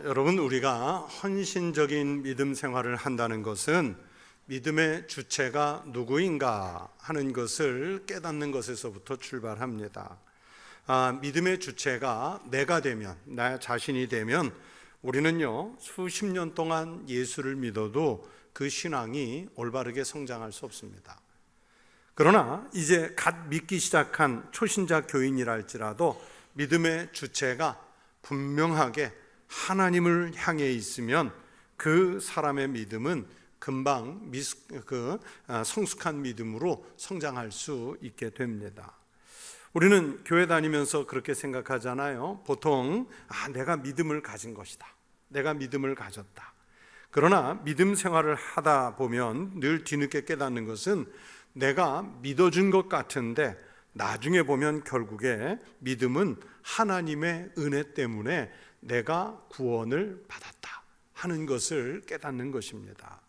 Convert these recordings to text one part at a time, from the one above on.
여러분, 우리가 헌신적인 믿음 생활을 한다는 것은 믿음의 주체가 누구인가 하는 것을 깨닫는 것에서부터 출발합니다. 믿음의 주체가 내가 되면, 나 자신이 되면 우리는요, 수십 년 동안 예수를 믿어도 그 신앙이 올바르게 성장할 수 없습니다. 그러나 이제 갓 믿기 시작한 초신자 교인이라 할지라도 믿음의 주체가 분명하게 하나님을 향해 있으면 그 사람의 믿음은 금방 성숙한 믿음으로 성장할 수 있게 됩니다. 우리는 교회 다니면서 그렇게 생각하잖아요. 보통 내가 믿음을 가진 것이다, 내가 믿음을 가졌다. 그러나 믿음 생활을 하다 보면 늘 뒤늦게 깨닫는 것은 내가 믿어준 것 같은데 나중에 보면 결국에 믿음은 하나님의 은혜 때문에 내가 구원을 받았다 하는 것을 깨닫는 것입니다.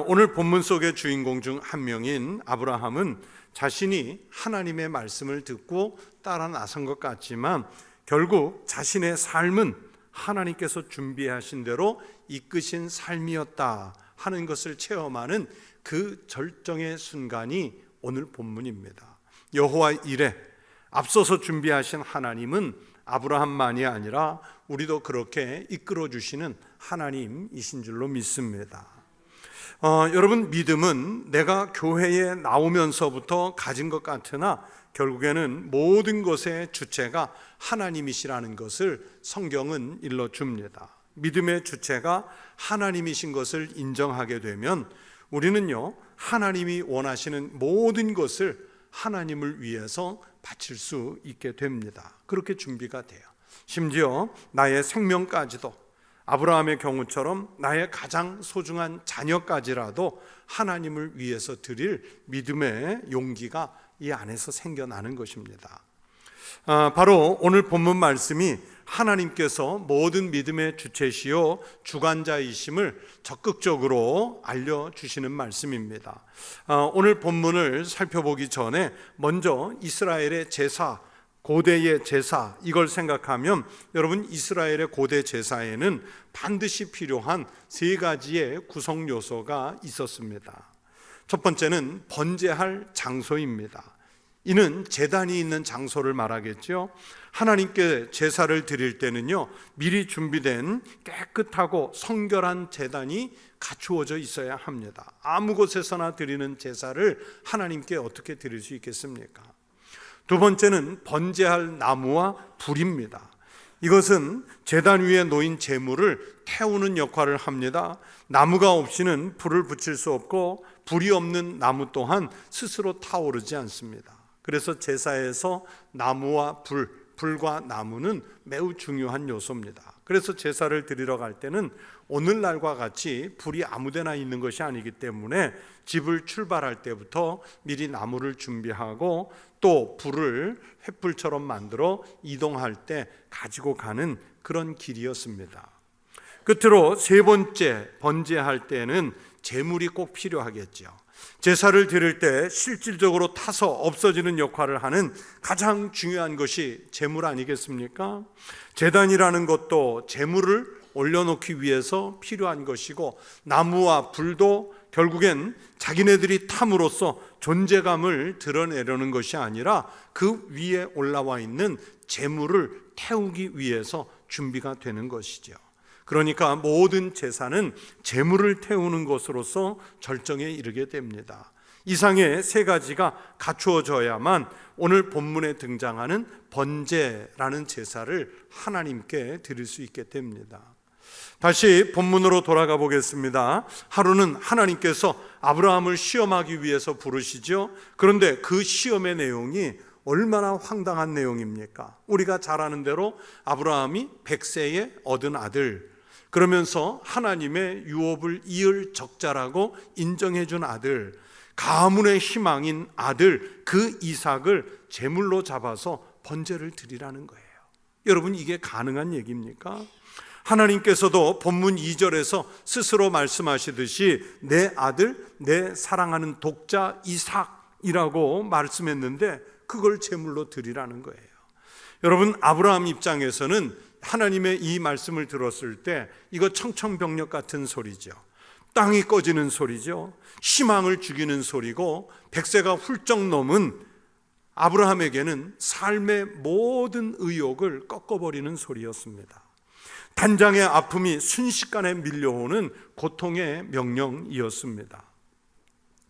오늘 본문 속의 주인공 중 한 명인 아브라함은 자신이 하나님의 말씀을 듣고 따라 나선 것 같지만 결국 자신의 삶은 하나님께서 준비하신 대로 이끄신 삶이었다 하는 것을 체험하는 그 절정의 순간이 오늘 본문입니다. 여호와 이레, 앞서서 준비하신 하나님은 아브라함만이 아니라 우리도 그렇게 이끌어 주시는 하나님이신 줄로 믿습니다. 여러분, 믿음은 내가 교회에 나오면서부터 가진 것 같으나 결국에는 모든 것의 주체가 하나님이시라는 것을 성경은 일러줍니다. 믿음의 주체가 하나님이신 것을 인정하게 되면 우리는요, 하나님이 원하시는 모든 것을 하나님을 위해서 바칠 수 있게 됩니다. 그렇게 준비가 돼요. 심지어 나의 생명까지도, 아브라함의 경우처럼 나의 가장 소중한 자녀까지라도 하나님을 위해서 드릴 믿음의 용기가 이 안에서 생겨나는 것입니다. 바로 오늘 본문 말씀이 하나님께서 모든 믿음의 주체시요 주관자이심을 적극적으로 알려주시는 말씀입니다. 오늘 본문을 살펴보기 전에 먼저 이스라엘의 제사, 고대의 제사, 이걸 생각하면 여러분, 이스라엘의 고대 제사에는 반드시 필요한 세 가지의 구성 요소가 있었습니다. 첫 번째는 번제할 장소입니다. 이는 제단이 있는 장소를 말하겠죠. 하나님께 제사를 드릴 때는요, 미리 준비된 깨끗하고 성결한 제단이 갖추어져 있어야 합니다. 아무 곳에서나 드리는 제사를 하나님께 어떻게 드릴 수 있겠습니까? 두 번째는 번제할 나무와 불입니다. 이것은 제단 위에 놓인 제물을 태우는 역할을 합니다. 나무가 없이는 불을 붙일 수 없고 불이 없는 나무 또한 스스로 타오르지 않습니다. 그래서 제사에서 나무와 불과 나무는 매우 중요한 요소입니다. 그래서 제사를 드리러 갈 때는 오늘날과 같이 불이 아무데나 있는 것이 아니기 때문에 집을 출발할 때부터 미리 나무를 준비하고 또 불을 횃불처럼 만들어 이동할 때 가지고 가는 그런 길이었습니다. 끝으로 세 번째, 번제할 때는 제물이 꼭 필요하겠죠. 제사를 드릴 때 실질적으로 타서 없어지는 역할을 하는 가장 중요한 것이 제물 아니겠습니까? 제단이라는 것도 제물을 올려놓기 위해서 필요한 것이고 나무와 불도 결국엔 자기네들이 탐으로써 존재감을 드러내려는 것이 아니라 그 위에 올라와 있는 제물을 태우기 위해서 준비가 되는 것이죠. 그러니까 모든 제사는 제물을 태우는 것으로서 절정에 이르게 됩니다. 이상의 세 가지가 갖추어져야만 오늘 본문에 등장하는 번제라는 제사를 하나님께 드릴 수 있게 됩니다. 다시 본문으로 돌아가 보겠습니다. 하루는 하나님께서 아브라함을 시험하기 위해서 부르시죠. 그런데 그 시험의 내용이 얼마나 황당한 내용입니까? 우리가 잘 아는 대로 아브라함이 100세에 얻은 아들, 그러면서 하나님의 유업을 이을 적자라고 인정해 준 아들, 가문의 희망인 아들, 그 이삭을 제물로 잡아서 번제를 드리라는 거예요. 여러분, 이게 가능한 얘기입니까? 하나님께서도 본문 2절에서 스스로 말씀하시듯이 내 아들, 내 사랑하는 독자 이삭이라고 말씀했는데 그걸 제물로 드리라는 거예요. 여러분, 아브라함 입장에서는 하나님의 이 말씀을 들었을 때 이거 청천벽력 같은 소리죠. 땅이 꺼지는 소리죠. 희망을 죽이는 소리고, 백세가 훌쩍 넘은 아브라함에게는 삶의 모든 의욕을 꺾어버리는 소리였습니다. 단장의 아픔이 순식간에 밀려오는 고통의 명령이었습니다.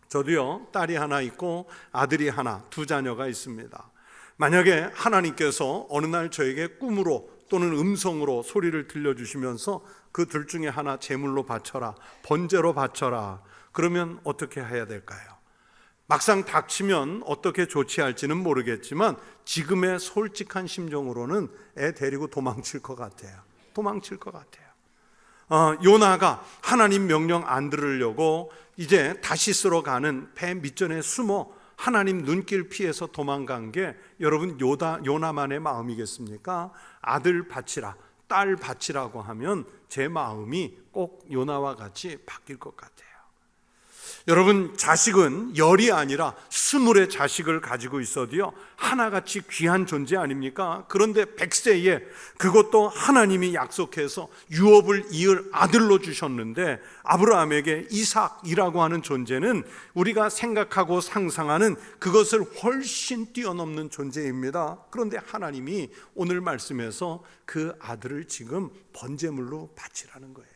저도요, 딸이 하나 있고 아들이 하나, 두 자녀가 있습니다. 만약에 하나님께서 어느 날 저에게 꿈으로 또는 음성으로 소리를 들려주시면서 그 둘 중에 하나 제물로 바쳐라, 번제로 바쳐라, 그러면 어떻게 해야 될까요? 막상 닥치면 어떻게 조치할지는 모르겠지만 지금의 솔직한 심정으로는 애 데리고 도망칠 것 같아요. 요나가 하나님 명령 안 들으려고 이제 다시스로 가는 배 밑전에 숨어 하나님 눈길 피해서 도망간 게 여러분 요나만의 마음이겠습니까? 아들 바치라, 딸 바치라고 하면 제 마음이 꼭 요나와 같이 바뀔 것 같아요. 여러분, 자식은 열이 아니라 20의 자식을 가지고 있어도요, 하나같이 귀한 존재 아닙니까? 그런데 100세에 그것도 하나님이 약속해서 유업을 이을 아들로 주셨는데, 아브라함에게 이삭이라고 하는 존재는 우리가 생각하고 상상하는 그것을 훨씬 뛰어넘는 존재입니다. 그런데 하나님이 오늘 말씀에서 그 아들을 지금 번제물로 바치라는 거예요.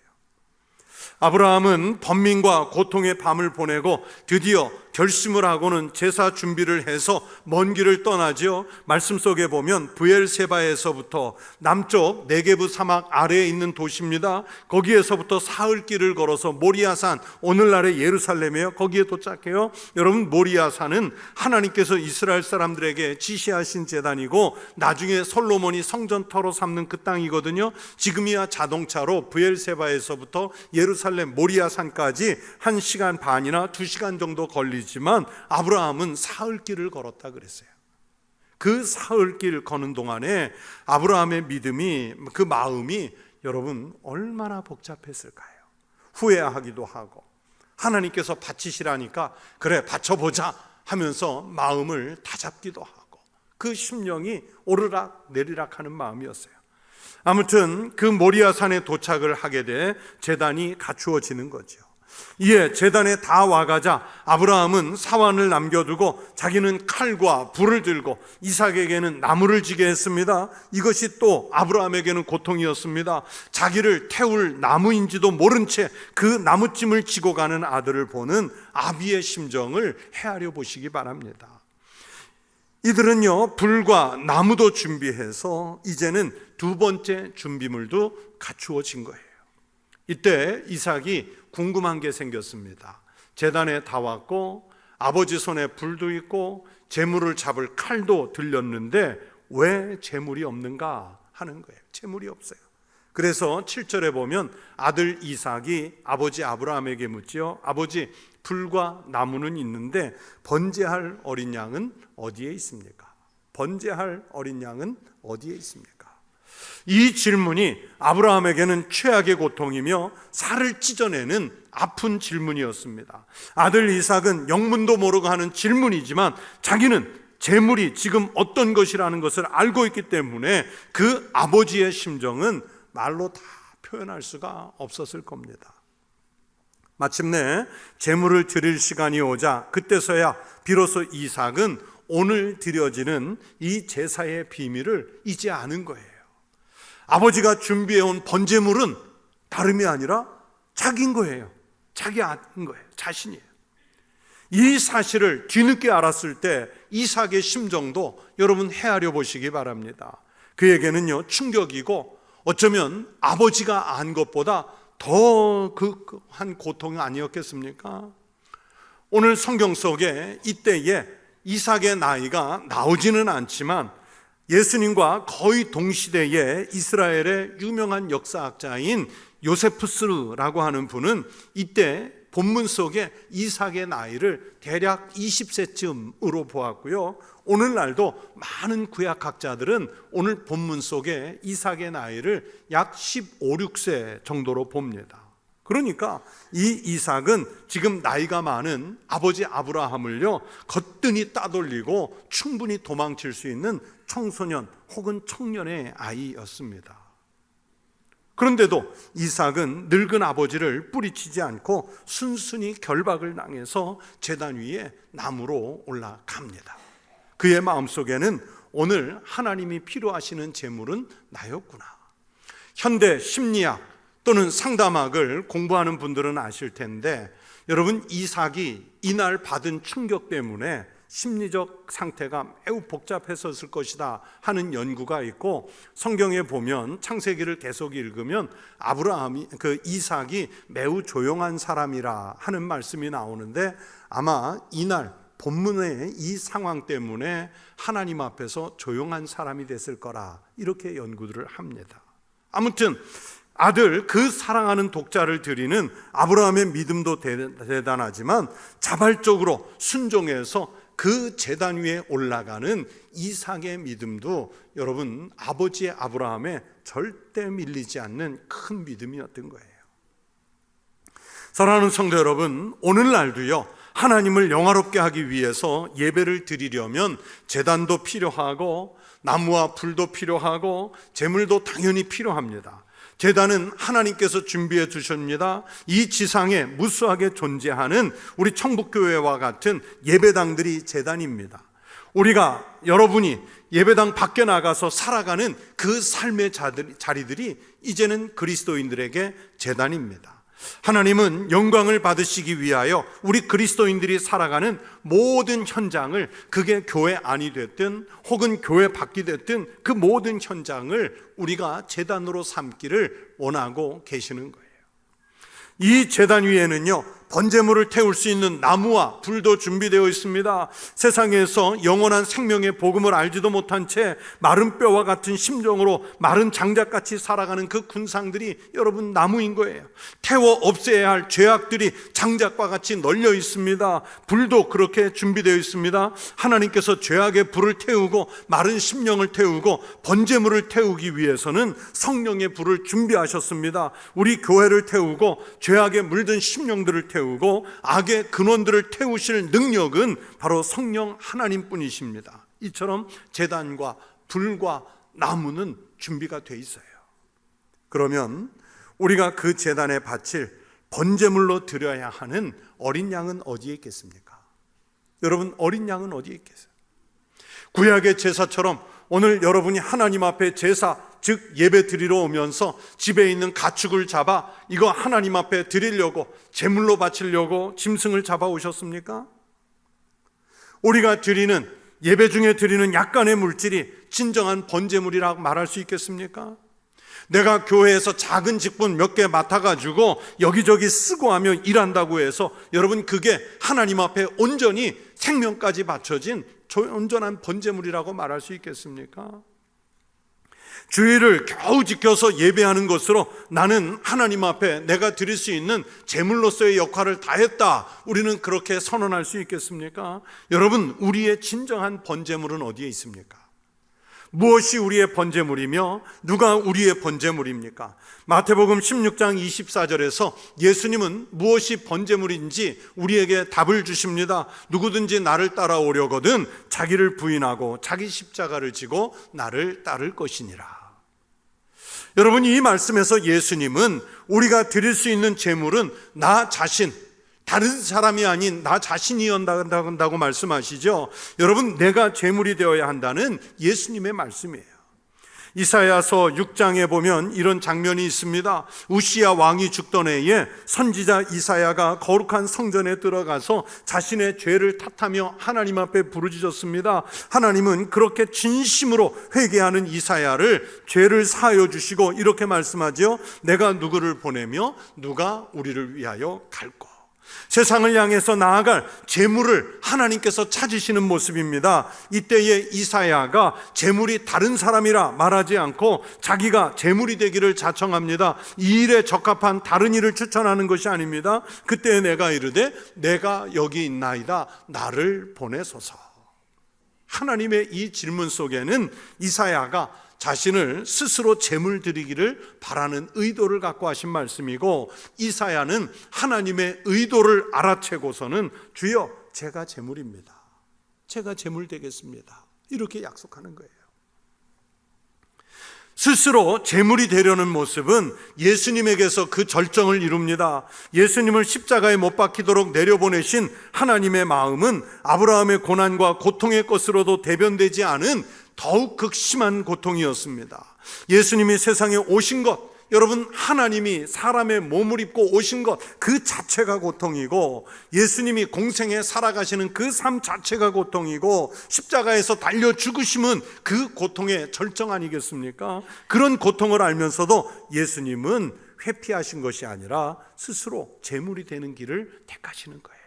아브라함은 번민과 고통의 밤을 보내고 드디어 결심을 하고는 제사 준비를 해서 먼 길을 떠나지요. 말씀 속에 보면 브엘세바에서부터 남쪽 네게브 사막 아래에 있는 도시입니다. 거기에서부터 사흘길을 걸어서 모리아산, 오늘날의 예루살렘이에요. 거기에 도착해요. 여러분, 모리아산은 하나님께서 이스라엘 사람들에게 지시하신 제단이고 나중에 솔로몬이 성전터로 삼는 그 땅이거든요. 지금이야 자동차로 브엘세바에서부터 예루살렘 모리아산까지 1시간 반이나 2시간 정도 걸리지만 아브라함은 사흘길을 걸었다 그랬어요. 그 사흘길 거는 동안에 아브라함의 믿음이, 그 마음이 여러분 얼마나 복잡했을까요? 후회하기도 하고, 하나님께서 바치시라니까 그래 바쳐보자 하면서 마음을 다잡기도 하고, 그 심령이 오르락 내리락 하는 마음이었어요. 아무튼 그 모리아산에 도착을 하게 돼 제단이 갖추어지는 거죠. 이에 제단에 다 와가자 아브라함은 사환을 남겨두고 자기는 칼과 불을 들고 이삭에게는 나무를 지게 했습니다. 이것이 또 아브라함에게는 고통이었습니다. 자기를 태울 나무인지도 모른 채 그 나무찜을 지고 가는 아들을 보는 아비의 심정을 헤아려 보시기 바랍니다. 이들은요, 불과 나무도 준비해서 이제는 두 번째 준비물도 갖추어진 거예요. 이때 이삭이 궁금한 게 생겼습니다. 제단에 다 왔고 아버지 손에 불도 있고 제물을 잡을 칼도 들렸는데 왜 제물이 없는가 하는 거예요. 제물이 없어요. 그래서 7절에 보면 아들 이삭이 아버지 아브라함에게 묻지요. 아버지, 불과 나무는 있는데 번제할 어린 양은 어디에 있습니까? 번제할 어린 양은 어디에 있습니까? 이 질문이 아브라함에게는 최악의 고통이며 살을 찢어내는 아픈 질문이었습니다. 아들 이삭은 영문도 모르고 하는 질문이지만 자기는 재물이 지금 어떤 것이라는 것을 알고 있기 때문에 그 아버지의 심정은 말로 다 표현할 수가 없었을 겁니다. 마침내 제물을 드릴 시간이 오자 그때서야 비로소 이삭은 오늘 드려지는 이 제사의 비밀을 이제 아는 거예요. 아버지가 준비해온 번제물은 다름이 아니라 자기인 거예요. 자기 아닌 거예요. 자신이에요. 이 사실을 뒤늦게 알았을 때 이삭의 심정도 여러분 헤아려 보시기 바랍니다. 그에게는요, 충격이고 어쩌면 아버지가 안 것보다 더 극한 고통이 아니었겠습니까? 오늘 성경 속에 이때에 이삭의 나이가 나오지는 않지만 예수님과 거의 동시대에 이스라엘의 유명한 역사학자인 요세푸스라고 하는 분은 이때 본문 속에 이삭의 나이를 대략 20세쯤으로 보았고요. 오늘날도 많은 구약학자들은 오늘 본문 속에 이삭의 나이를 약 15, 16세 정도로 봅니다. 그러니까 이 이삭은 지금 나이가 많은 아버지 아브라함을요 거뜬히 따돌리고 충분히 도망칠 수 있는 청소년 혹은 청년의 아이였습니다. 그런데도 이삭은 늙은 아버지를 뿌리치지 않고 순순히 결박을 당해서 제단 위에 나무로 올라갑니다. 그의 마음속에는 오늘 하나님이 필요하시는 제물은 나였구나. 현대 심리학 또는 상담학을 공부하는 분들은 아실 텐데, 여러분, 이삭이 이날 받은 충격 때문에 심리적 상태가 매우 복잡했었을 것이다 하는 연구가 있고, 성경에 보면 창세기를 계속 읽으면 이삭이 매우 조용한 사람이라 하는 말씀이 나오는데, 아마 이날 본문의 이 상황 때문에 하나님 앞에서 조용한 사람이 됐을 거라, 이렇게 연구들을 합니다. 아무튼 아들, 그 사랑하는 독자를 드리는 아브라함의 믿음도 대단하지만 자발적으로 순종해서 그 제단 위에 올라가는 이삭의 믿음도 여러분, 아버지의 아브라함에 절대 밀리지 않는 큰 믿음이었던 거예요. 사랑하는 성도 여러분, 오늘날도요, 하나님을 영화롭게 하기 위해서 예배를 드리려면 제단도 필요하고 나무와 불도 필요하고 제물도 당연히 필요합니다. 제단은 하나님께서 준비해 주십니다. 이 지상에 무수하게 존재하는 우리 천국교회와 같은 예배당들이 제단입니다. 여러분이 예배당 밖에 나가서 살아가는 그 삶의 자리들이 이제는 그리스도인들에게 제단입니다. 하나님은 영광을 받으시기 위하여 우리 그리스도인들이 살아가는 모든 현장을, 그게 교회 안이 됐든 혹은 교회 밖이 됐든 그 모든 현장을 우리가 제단으로 삼기를 원하고 계시는 거예요. 이 제단 위에는요, 번제물을 태울 수 있는 나무와 불도 준비되어 있습니다. 세상에서 영원한 생명의 복음을 알지도 못한 채 마른 뼈와 같은 심정으로 마른 장작같이 살아가는 그 군상들이 여러분 나무인 거예요. 태워 없애야 할 죄악들이 장작과 같이 널려 있습니다. 불도 그렇게 준비되어 있습니다. 하나님께서 죄악의 불을 태우고 마른 심령을 태우고 번제물을 태우기 위해서는 성령의 불을 준비하셨습니다. 우리 교회를 태우고 죄악에 물든 심령들을 태우고 악의 근원들을 태우실 능력은 바로 성령 하나님뿐이십니다. 이처럼 제단과 불과 나무는 준비가 돼 있어요. 그러면 우리가 그 제단에 바칠 번제물로 드려야 하는 어린 양은 어디에 있겠습니까? 여러분, 어린 양은 어디에 있겠어요? 구약의 제사처럼 오늘 여러분이 하나님 앞에 제사, 즉 예배 드리러 오면서 집에 있는 가축을 잡아 이거 하나님 앞에 드리려고, 제물로 바치려고 짐승을 잡아 오셨습니까? 우리가 드리는 예배 중에 드리는 약간의 물질이 진정한 번제물이라고 말할 수 있겠습니까? 내가 교회에서 작은 직분 몇 개 맡아가지고 여기저기 쓰고 하며 일한다고 해서 여러분, 그게 하나님 앞에 온전히 생명까지 바쳐진 온전한 번제물이라고 말할 수 있겠습니까? 주의를 겨우 지켜서 예배하는 것으로 나는 하나님 앞에 내가 드릴 수 있는 제물로서의 역할을 다했다, 우리는 그렇게 선언할 수 있겠습니까? 여러분, 우리의 진정한 번제물은 어디에 있습니까? 무엇이 우리의 번제물이며 누가 우리의 번제물입니까? 마태복음 16장 24절에서 예수님은 무엇이 번제물인지 우리에게 답을 주십니다. 누구든지 나를 따라오려거든 자기를 부인하고 자기 십자가를 지고 나를 따를 것이니라. 여러분, 이 말씀에서 예수님은 우리가 드릴 수 있는 제물은 나 자신, 다른 사람이 아닌 나 자신이었다고 말씀하시죠. 여러분, 내가 제물이 되어야 한다는 예수님의 말씀이에요. 이사야서 6장에 보면 이런 장면이 있습니다. 우시야 왕이 죽던 해에 선지자 이사야가 거룩한 성전에 들어가서 자신의 죄를 탓하며 하나님 앞에 부르짖었습니다. 하나님은 그렇게 진심으로 회개하는 이사야를 죄를 사하여 주시고 이렇게 말씀하죠. 내가 누구를 보내며 누가 우리를 위하여 갈꼬. 세상을 향해서 나아갈 제물을 하나님께서 찾으시는 모습입니다. 이때에 이사야가 제물이 다른 사람이라 말하지 않고 자기가 제물이 되기를 자청합니다. 이 일에 적합한 다른 일을 추천하는 것이 아닙니다. 그때 내가 이르되 내가 여기 있나이다, 나를 보내소서. 하나님의 이 질문 속에는 이사야가 자신을 스스로 제물 드리기를 바라는 의도를 갖고 하신 말씀이고, 이사야는 하나님의 의도를 알아채고서는 주여 제가 제물입니다, 제가 제물 되겠습니다, 이렇게 약속하는 거예요. 스스로 제물이 되려는 모습은 예수님에게서 그 절정을 이룹니다. 예수님을 십자가에 못 박히도록 내려보내신 하나님의 마음은 아브라함의 고난과 고통의 것으로도 대변되지 않은 더욱 극심한 고통이었습니다. 예수님이 세상에 오신 것, 여러분, 하나님이 사람의 몸을 입고 오신 것 그 자체가 고통이고, 예수님이 공생에 살아가시는 그 삶 자체가 고통이고, 십자가에서 달려 죽으심은 그 고통의 절정 아니겠습니까? 그런 고통을 알면서도 예수님은 회피하신 것이 아니라 스스로 제물이 되는 길을 택하시는 거예요.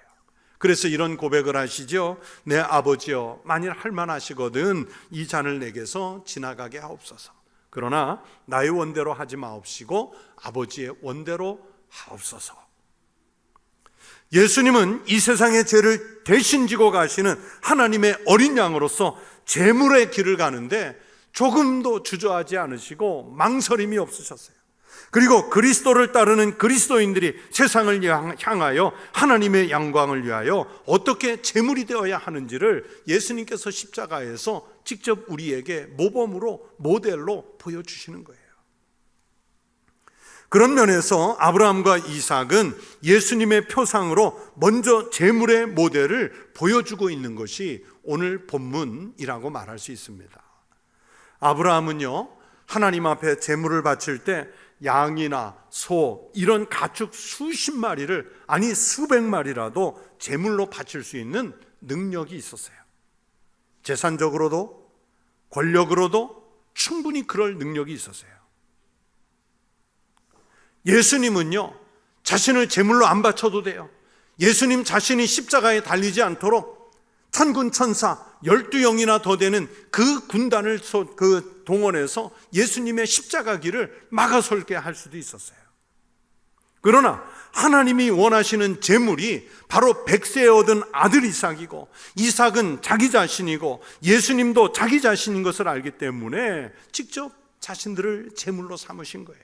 그래서 이런 고백을 하시죠. 내 아버지여, 만일 할만하시거든 이 잔을 내게서 지나가게 하옵소서. 그러나 나의 원대로 하지 마옵시고 아버지의 원대로 하옵소서. 예수님은 이 세상의 죄를 대신 지고 가시는 하나님의 어린 양으로서 제물의 길을 가는데 조금도 주저하지 않으시고 망설임이 없으셨어요. 그리고 그리스도를 따르는 그리스도인들이 세상을 향하여 하나님의 영광을 위하여 어떻게 제물이 되어야 하는지를 예수님께서 십자가에서 직접 우리에게 모범으로, 모델로 보여주시는 거예요. 그런 면에서 아브라함과 이삭은 예수님의 표상으로 먼저 제물의 모델을 보여주고 있는 것이 오늘 본문이라고 말할 수 있습니다. 아브라함은요, 하나님 앞에 제물을 바칠 때 양이나 소, 이런 가축 수십 마리를, 아니 수백 마리라도 제물로 바칠 수 있는 능력이 있었어요. 재산적으로도 권력으로도 충분히 그럴 능력이 있었어요. 예수님은요, 자신을 제물로 안 바쳐도 돼요. 예수님 자신이 십자가에 달리지 않도록 천군 천사 12영이나 더 되는 그 군단을 동원해서 예수님의 십자가 길을 막아설게 할 수도 있었어요. 그러나 하나님이 원하시는 제물이 바로 100세에 얻은 아들 이삭이고, 이삭은 자기 자신이고 예수님도 자기 자신인 것을 알기 때문에 직접 자신들을 제물로 삼으신 거예요.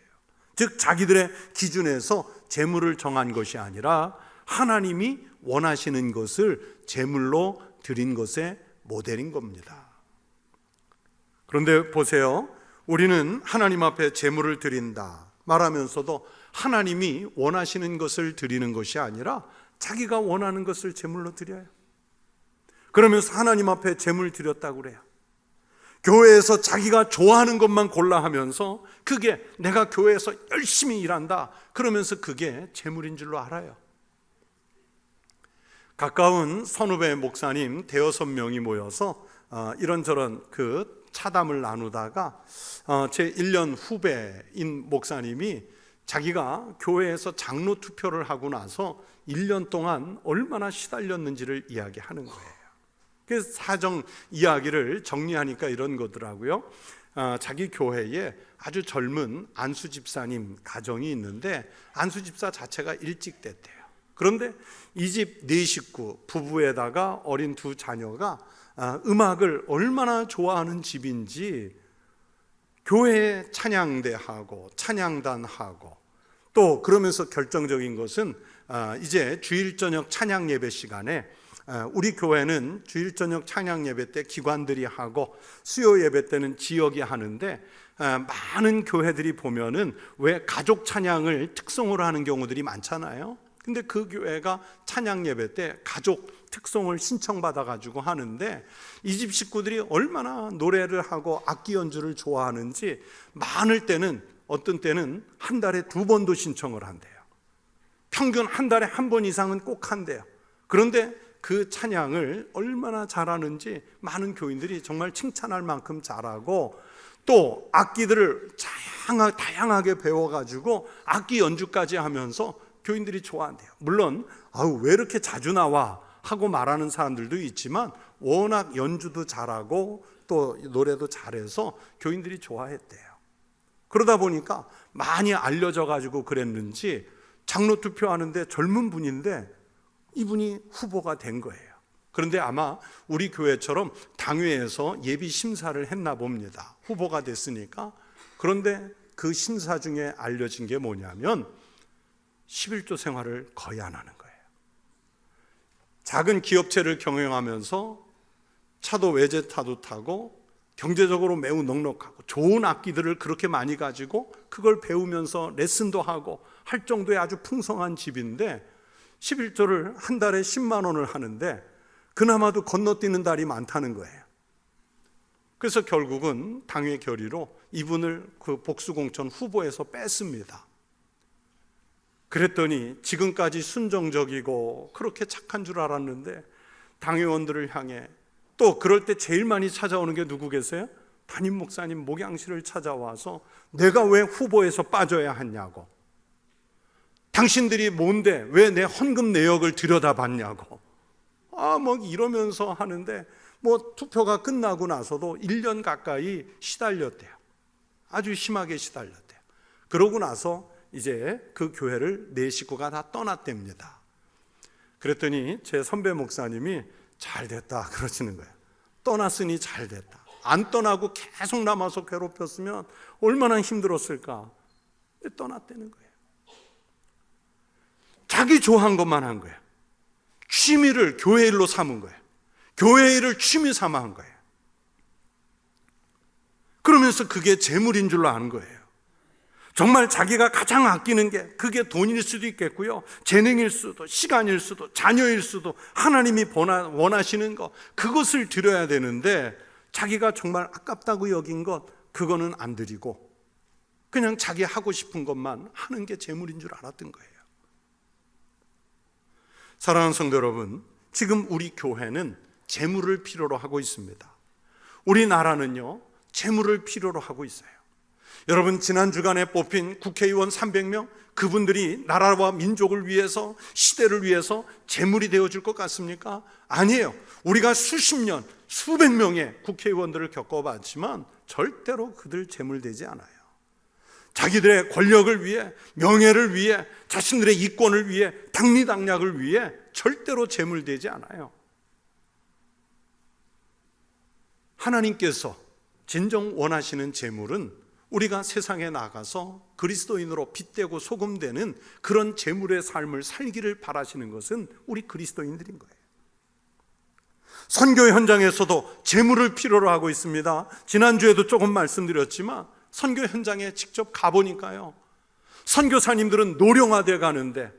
즉 자기들의 기준에서 제물을 정한 것이 아니라 하나님이 원하시는 것을 제물로 드린 것의 모델인 겁니다. 그런데 보세요, 우리는 하나님 앞에 제물을 드린다 말하면서도 하나님이 원하시는 것을 드리는 것이 아니라 자기가 원하는 것을 제물로 드려요. 그러면서 하나님 앞에 제물 드렸다고 그래요. 교회에서 자기가 좋아하는 것만 골라 하면서 그게 내가 교회에서 열심히 일한다 그러면서 그게 제물인 줄로 알아요. 가까운 선후배 목사님 대여섯 명이 모여서 이런저런 그 차담을 나누다가 제 1년 후배인 목사님이 자기가 교회에서 장로 투표를 하고 나서 1년 동안 얼마나 시달렸는지를 이야기하는 거예요. 그래서 사정 이야기를 정리하니까 이런 거더라고요. 자기 교회에 아주 젊은 안수 집사님 가정이 있는데 안수 집사 자체가 일찍 됐대요. 그런데 이 집 네 식구, 부부에다가 어린 두 자녀가 음악을 얼마나 좋아하는 집인지 교회에 찬양대하고 찬양단하고, 또 그러면서 결정적인 것은 이제 주일 저녁 찬양 예배 시간에 우리 교회는 주일 저녁 찬양 예배 때 기관들이 하고 수요 예배 때는 지역이 하는데, 많은 교회들이 보면은 왜 가족 찬양을 특성으로 하는 경우들이 많잖아요. 근데 그 교회가 찬양 예배 때 가족 특성을 신청받아 가지고 하는데, 이 집 식구들이 얼마나 노래를 하고 악기 연주를 좋아하는지 많을 때는, 어떤 때는 한 달에 2번도 신청을 한대요. 평균 한 달에 1번 이상은 꼭 한대요. 그런데 그 찬양을 얼마나 잘하는지 많은 교인들이 정말 칭찬할 만큼 잘하고, 또 악기들을 다양하게 배워가지고 악기 연주까지 하면서 교인들이 좋아한대요. 물론 왜 이렇게 자주 나와 하고 말하는 사람들도 있지만 워낙 연주도 잘하고 또 노래도 잘해서 교인들이 좋아했대요. 그러다 보니까 많이 알려져 가지고 그랬는지 장로 투표하는데 젊은 분인데 이분이 후보가 된 거예요. 그런데 아마 우리 교회처럼 당회에서 예비 심사를 했나 봅니다. 후보가 됐으니까. 그런데 그 심사 중에 알려진 게 뭐냐면 11조 생활을 거의 안 하는 거예요. 작은 기업체를 경영하면서 차도 외제차도 타고 경제적으로 매우 넉넉하고 좋은 악기들을 그렇게 많이 가지고 그걸 배우면서 레슨도 하고 할 정도의 아주 풍성한 집인데 11조를 한 달에 10만 원을 하는데 그나마도 건너뛰는 달이 많다는 거예요. 그래서 결국은 당의 결의로 이분을 그 복수공천 후보에서 뺐습니다. 그랬더니 지금까지 순정적이고 그렇게 착한 줄 알았는데 당의원들을 향해 또 그럴 때 제일 많이 찾아오는 게 누구 계세요? 담임 목사님 목양실을 찾아와서 내가 왜 후보에서 빠져야 하냐고, 당신들이 뭔데 왜 내 헌금 내역을 들여다봤냐고, 뭐 이러면서 하는데 뭐 투표가 끝나고 나서도 1년 가까이 시달렸대요. 아주 심하게 시달렸대요. 그러고 나서 이제 그 교회를 네 식구가 다 떠났답니다. 그랬더니 제 선배 목사님이 잘 됐다 그러시는 거예요. 떠났으니 잘 됐다. 안 떠나고 계속 남아서 괴롭혔으면 얼마나 힘들었을까. 떠났다는 거예요. 자기 좋아한 것만 한 거예요. 취미를 교회 일로 삼은 거예요. 교회 일을 취미 삼아 한 거예요. 그러면서 그게 재물인 줄로 아는 거예요. 정말 자기가 가장 아끼는 게 그게 돈일 수도 있겠고요, 재능일 수도, 시간일 수도, 자녀일 수도, 하나님이 원하시는 것, 그것을 드려야 되는데 자기가 정말 아깝다고 여긴 것, 그거는 안 드리고 그냥 자기 하고 싶은 것만 하는 게 재물인 줄 알았던 거예요. 사랑하는 성도 여러분, 지금 우리 교회는 재물을 필요로 하고 있습니다. 우리나라는요, 재물을 필요로 하고 있어요. 여러분, 지난 주간에 뽑힌 국회의원 300명, 그분들이 나라와 민족을 위해서, 시대를 위해서 재물이 되어줄 것 같습니까? 아니에요. 우리가 수십 년, 수백 명의 국회의원들을 겪어봤지만 절대로 그들 재물 되지 않아요. 자기들의 권력을 위해, 명예를 위해, 자신들의 이권을 위해, 당리당략을 위해 절대로 재물 되지 않아요. 하나님께서 진정 원하시는 재물은 우리가 세상에 나가서 그리스도인으로 빛되고 소금되는 그런 재물의 삶을 살기를 바라시는 것은 우리 그리스도인들인 거예요. 선교 현장에서도 재물을 필요로 하고 있습니다. 지난주에도 조금 말씀드렸지만 선교 현장에 직접 가보니까요, 선교사님들은 노령화돼 가는데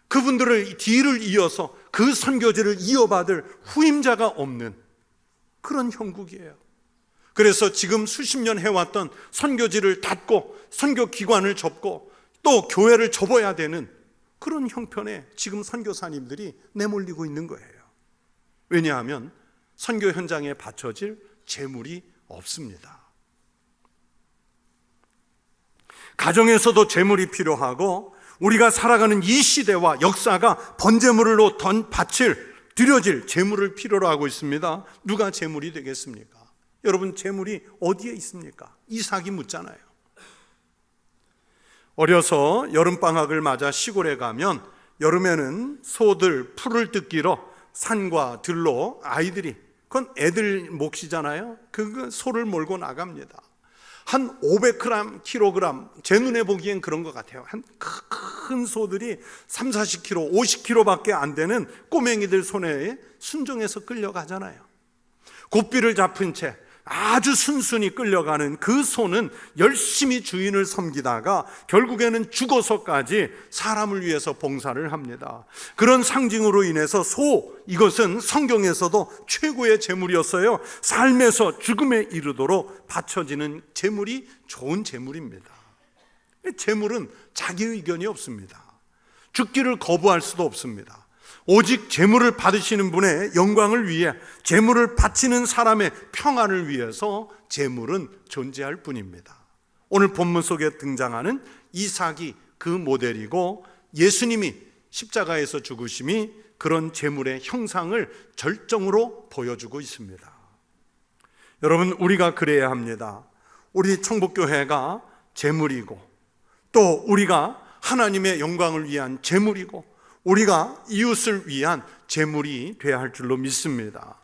그분들을 뒤를 이어서 그 선교지를 이어받을 후임자가 없는 그런 형국이에요. 그래서 지금 수십 년 해왔던 선교지를 닫고 선교기관을 접고 또 교회를 접어야 되는 그런 형편에 지금 선교사님들이 내몰리고 있는 거예요. 왜냐하면 선교 현장에 바쳐질 재물이 없습니다. 가정에서도 재물이 필요하고 우리가 살아가는 이 시대와 역사가 번제물로 드려질 재물을 필요로 하고 있습니다. 누가 재물이 되겠습니까? 여러분, 재물이 어디에 있습니까? 이삭이 묻잖아요. 어려서 여름방학을 맞아 시골에 가면 여름에는 소들 풀을 뜯기러 산과 들로 아이들이, 그건 애들 몫이잖아요. 그 소를 몰고 나갑니다. 한 500g, 킬로그램, 제 눈에 보기엔 그런 것 같아요. 한 큰 소들이 3, 40kg, 50kg밖에 안 되는 꼬맹이들 손에 순종해서 끌려가잖아요. 고삐를 잡은 채 아주 순순히 끌려가는 그 소는 열심히 주인을 섬기다가 결국에는 죽어서까지 사람을 위해서 봉사를 합니다. 그런 상징으로 인해서 이것은 성경에서도 최고의 재물이었어요. 삶에서 죽음에 이르도록 바쳐지는 재물이 좋은 재물입니다. 재물은 자기 의견이 없습니다. 죽기를 거부할 수도 없습니다. 오직 재물을 받으시는 분의 영광을 위해, 재물을 바치는 사람의 평안을 위해서 재물은 존재할 뿐입니다. 오늘 본문 속에 등장하는 이삭이 그 모델이고 예수님이 십자가에서 죽으심이 그런 재물의 형상을 절정으로 보여주고 있습니다. 여러분, 우리가 그래야 합니다. 우리 청복교회가 재물이고 또 우리가 하나님의 영광을 위한 재물이고 우리가 이웃을 위한 재물이 되어야 할 줄로 믿습니다.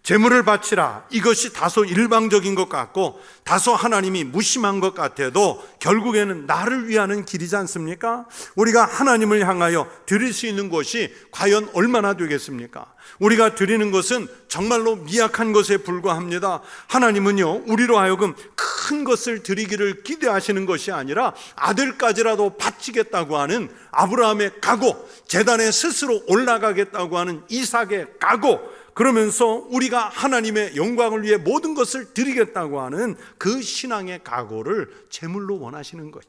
제물을 바치라, 이것이 다소 일방적인 것 같고 다소 하나님이 무심한 것 같아도 결국에는 나를 위하는 길이지 않습니까? 우리가 하나님을 향하여 드릴 수 있는 것이 과연 얼마나 되겠습니까? 우리가 드리는 것은 정말로 미약한 것에 불과합니다. 하나님은요, 우리로 하여금 큰 것을 드리기를 기대하시는 것이 아니라 아들까지라도 바치겠다고 하는 아브라함의 각오, 제단에 스스로 올라가겠다고 하는 이삭의 각오, 그러면서 우리가 하나님의 영광을 위해 모든 것을 드리겠다고 하는 그 신앙의 각오를 제물로 원하시는 거예요.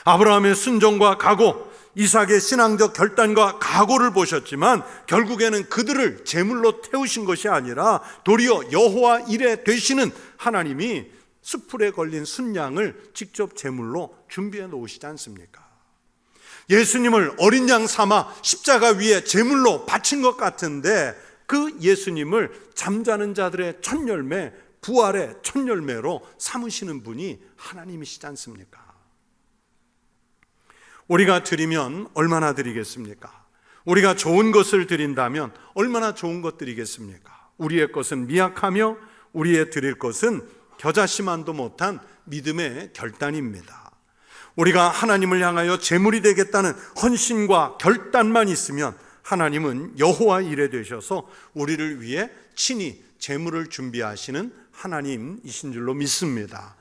아브라함의 순종과 각오, 이삭의 신앙적 결단과 각오를 보셨지만 결국에는 그들을 제물로 태우신 것이 아니라 도리어 여호와 이레 되시는 하나님이 숯불에 걸린 순양을 직접 제물로 준비해 놓으시지 않습니까? 예수님을 어린 양 삼아 십자가 위에 제물로 바친 것 같은데 그 예수님을 잠자는 자들의 첫 열매, 부활의 첫 열매로 삼으시는 분이 하나님이시지 않습니까? 우리가 드리면 얼마나 드리겠습니까? 우리가 좋은 것을 드린다면 얼마나 좋은 것 드리겠습니까? 우리의 것은 미약하며 우리의 드릴 것은 겨자씨만도 못한 믿음의 결단입니다. 우리가 하나님을 향하여 제물이 되겠다는 헌신과 결단만 있으면 하나님은 여호와 이레 되셔서 우리를 위해 친히 제물을 준비하시는 하나님이신 줄로 믿습니다.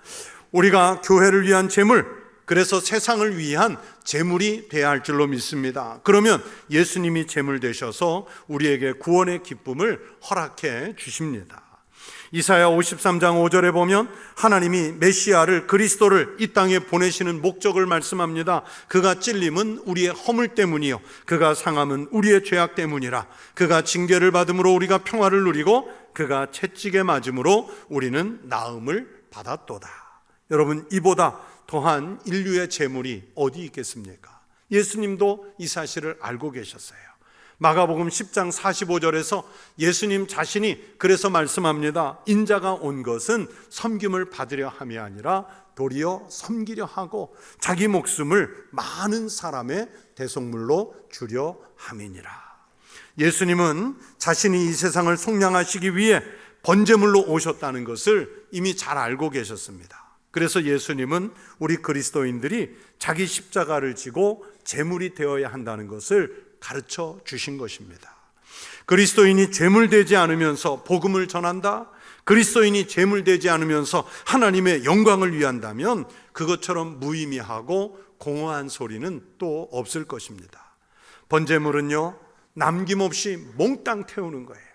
우리가 교회를 위한 제물, 그래서 세상을 위한 제물이 되어야 할 줄로 믿습니다. 그러면 예수님이 제물 되셔서 우리에게 구원의 기쁨을 허락해 주십니다. 이사야 53장 5절에 보면 하나님이 메시아를, 그리스도를 이 땅에 보내시는 목적을 말씀합니다. 그가 찔림은 우리의 허물 때문이요 그가 상함은 우리의 죄악 때문이라. 그가 징계를 받음으로 우리가 평화를 누리고 그가 채찍에 맞음으로 우리는 나음을 받았도다. 여러분, 이보다 더한 인류의 제물이 어디 있겠습니까? 예수님도 이 사실을 알고 계셨어요. 마가복음 10장 45절에서 예수님 자신이 그래서 말씀합니다. 인자가 온 것은 섬김을 받으려 함이 아니라 도리어 섬기려 하고 자기 목숨을 많은 사람의 대속물로 주려 함이니라. 예수님은 자신이 이 세상을 속량하시기 위해 번제물로 오셨다는 것을 이미 잘 알고 계셨습니다. 그래서 예수님은 우리 그리스도인들이 자기 십자가를 지고 제물이 되어야 한다는 것을 가르쳐 주신 것입니다. 그리스도인이 제물되지 않으면서 복음을 전한다, 그리스도인이 제물되지 않으면서 하나님의 영광을 위한다면 그것처럼 무의미하고 공허한 소리는 또 없을 것입니다. 번제물은요, 남김없이 몽땅 태우는 거예요.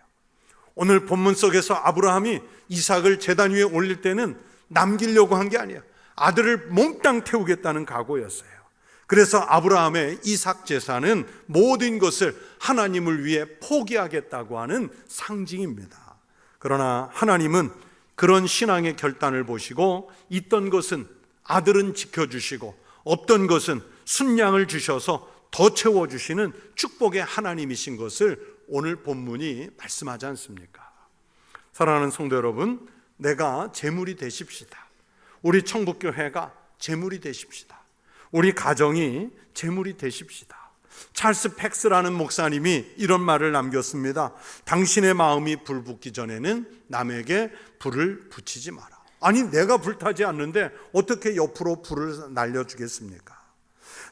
오늘 본문 속에서 아브라함이 이삭을 제단 위에 올릴 때는 남기려고 한 게 아니에요. 아들을 몽땅 태우겠다는 각오였어요. 그래서 아브라함의 이삭 제사는 모든 것을 하나님을 위해 포기하겠다고 하는 상징입니다. 그러나 하나님은 그런 신앙의 결단을 보시고 있던 것은 아들은 지켜주시고 없던 것은 순양을 주셔서 더 채워주시는 축복의 하나님이신 것을 오늘 본문이 말씀하지 않습니까? 사랑하는 성도 여러분, 내가 제물이 되십시다. 우리 천국교회가 제물이 되십시다. 우리 가정이 제물이 되십시다. 찰스 팩스라는 목사님이 이런 말을 남겼습니다. 당신의 마음이 불붙기 전에는 남에게 불을 붙이지 마라. 아니, 내가 불타지 않는데 어떻게 옆으로 불을 날려주겠습니까?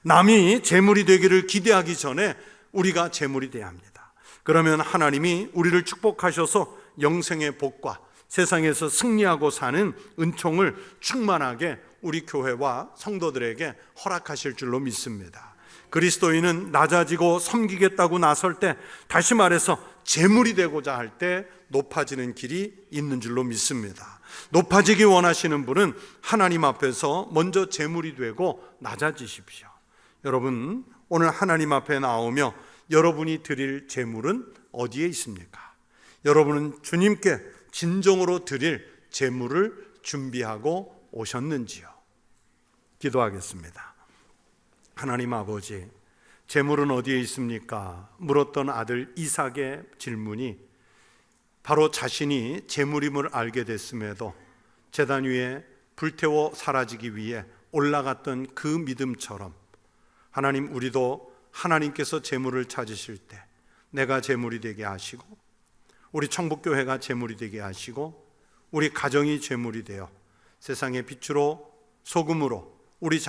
남이 제물이 되기를 기대하기 전에 우리가 제물이 되어야 합니다. 그러면 하나님이 우리를 축복하셔서 영생의 복과 세상에서 승리하고 사는 은총을 충만하게 우리 교회와 성도들에게 허락하실 줄로 믿습니다. 그리스도인은 낮아지고 섬기겠다고 나설 때, 다시 말해서 제물이 되고자 할 때 높아지는 길이 있는 줄로 믿습니다. 높아지기 원하시는 분은 하나님 앞에서 먼저 제물이 되고 낮아지십시오. 여러분, 오늘 하나님 앞에 나오며 여러분이 드릴 제물은 어디에 있습니까? 여러분은 주님께 진정으로 드릴 제물을 준비하고 오셨는지요? 기도하겠습니다. 하나님 아버지, 제물은 어디에 있습니까? 물었던 아들 이삭의 질문이 바로 자신이 제물임을 알게 됐음에도 제단 위에 불태워 사라지기 위해 올라갔던 그 믿음처럼 하나님, 우리도 하나님께서 제물을 찾으실 때 내가 제물이 되게 하시고 우리 청북교회가 제물이 되게 하시고 우리 가정이 제물이 되어 세상의 빛으로 소금으로 우리